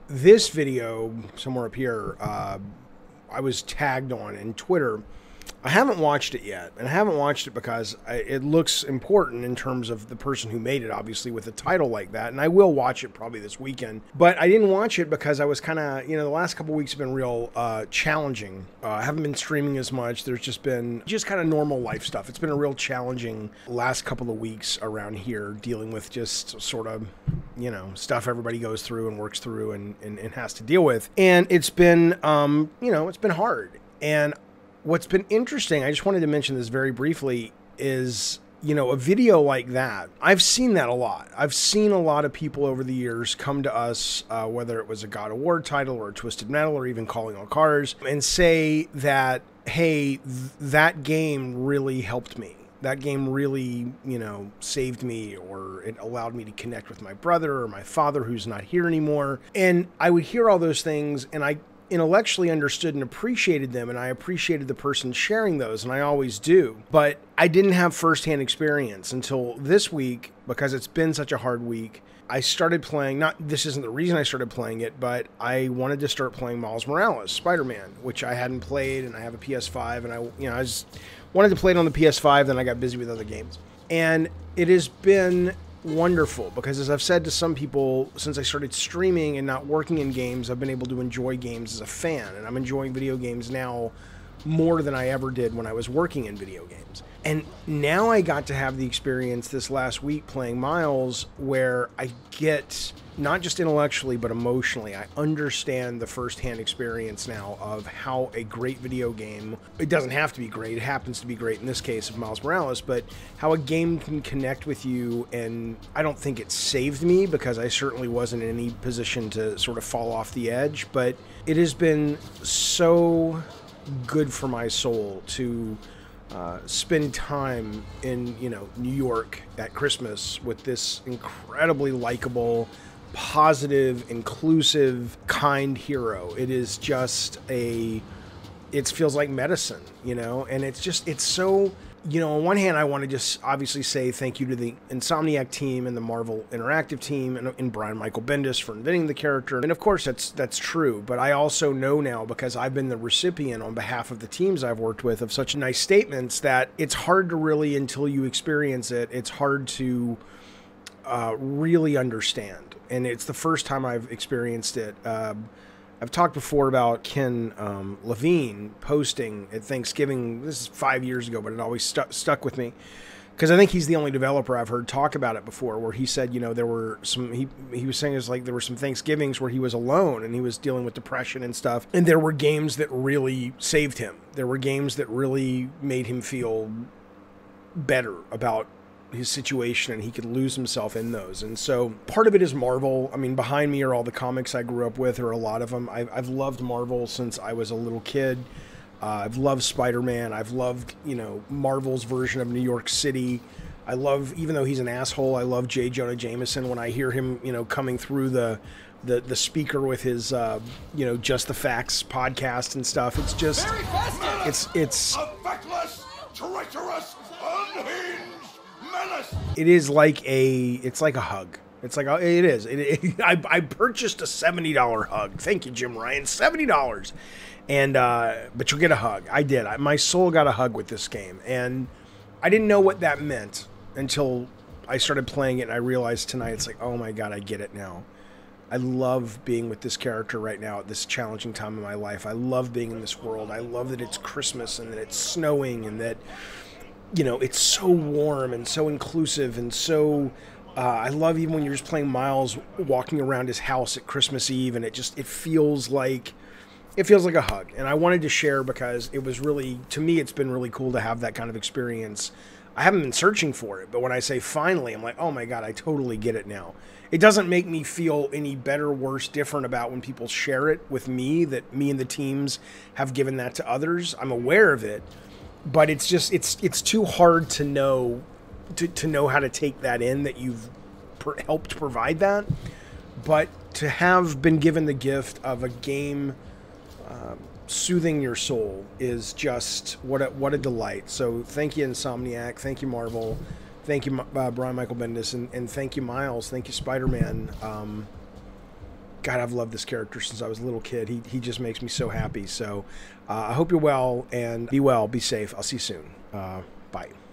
This video, somewhere up here, I was tagged on in Twitter. I haven't watched it yet, and I haven't watched it because it looks important in terms of the person who made it, obviously, with a title like that, and I will watch it probably this weekend. But I didn't watch it because I was kind of, the last couple weeks have been real challenging. I haven't been streaming as much. There's just been kind of normal life stuff. It's been a real challenging last couple of weeks around here, dealing with just sort of, stuff everybody goes through and works through and has to deal with. And it's been, it's been hard. And what's been interesting, I just wanted to mention this very briefly, is, a video like that. I've seen that a lot. I've seen a lot of people over the years come to us, whether it was a God of War title or a Twisted Metal or even Calling All Cars, and say that, hey, that game really helped me. That game really, saved me, or it allowed me to connect with my brother or my father who's not here anymore. And I would hear all those things, and I intellectually understood and appreciated them, and I appreciated the person sharing those, and I always do. But I didn't have firsthand experience until this week, because it's been such a hard week. I started playing, this isn't the reason I started playing it, but I wanted to start playing Miles Morales, Spider-Man, which I hadn't played, and I have a PS5, and I just wanted to play it on the PS5, then I got busy with other games. And it has been wonderful, because as I've said to some people, since I started streaming and not working in games, I've been able to enjoy games as a fan, and I'm enjoying video games now more than I ever did when I was working in video games. And now I got to have the experience this last week playing Miles, where I get, not just intellectually but emotionally, I understand the firsthand experience now of how a great video game, it doesn't have to be great, it happens to be great in this case of Miles Morales, but how a game can connect with you. And I don't think it saved me, because I certainly wasn't in any position to sort of fall off the edge, but it has been so good for my soul to spend time in, New York at Christmas with this incredibly likable, positive, inclusive, kind hero. It is just it feels like medicine, and it's so, on one hand, I want to just obviously say thank you to the Insomniac team and the Marvel Interactive team and Brian Michael Bendis for inventing the character. And of course, that's true. But I also know now, because I've been the recipient on behalf of the teams I've worked with of such nice statements, that it's hard to really, until you experience it, it's hard to really understand. And it's the first time I've experienced it. I've talked before about Ken Levine posting at Thanksgiving. This is 5 years ago, but it always stuck with me, because I think he's the only developer I've heard talk about it before, where he said, there were some, he was saying it's like there were some Thanksgivings where he was alone and he was dealing with depression and stuff. And there were games that really saved him. There were games that really made him feel better about his situation, and he could lose himself in those. And so part of it is Marvel. I mean, behind me are all the comics I grew up with, or a lot of them. I've loved Marvel since I was a little kid. I've loved Spider-Man. I've loved, Marvel's version of New York City. I love, even though he's an asshole, I love J. Jonah Jameson when I hear him, coming through the speaker with his, Just the Facts podcast and stuff. It's just, it's a feckless, treacherous, unhinged menace. It is it's like a hug. It's like, it is. I purchased a $70 hug. Thank you, Jim Ryan. $70. And, but you'll get a hug. I did. My soul got a hug with this game. And I didn't know what that meant until I started playing it, and I realized tonight, it's like, oh my God, I get it now. I love being with this character right now at this challenging time in my life. I love being in this world. I love that it's Christmas and that it's snowing and that, it's so warm and so inclusive and so, I love even when you're just playing Miles walking around his house at Christmas Eve, and it feels like a hug. And I wanted to share, because it was really, to me, it's been really cool to have that kind of experience. I haven't been searching for it, but when I say finally, I'm like, oh my God, I totally get it now. It doesn't make me feel any better, worse, different about when people share it with me, that me and the teams have given that to others. I'm aware of it, but it's just, it's too hard to know, to know how to take that in, that you've helped provide that. But to have been given the gift of a game soothing your soul is just what a delight. So thank you, Insomniac. Thank you, Marvel. Thank you, Brian Michael Bendis, and thank you, Miles. Thank you, Spider-Man. God, I've loved this character since I was a little kid. He just makes me so happy. So I hope you're well, and be well, be safe. I'll see you soon. Bye.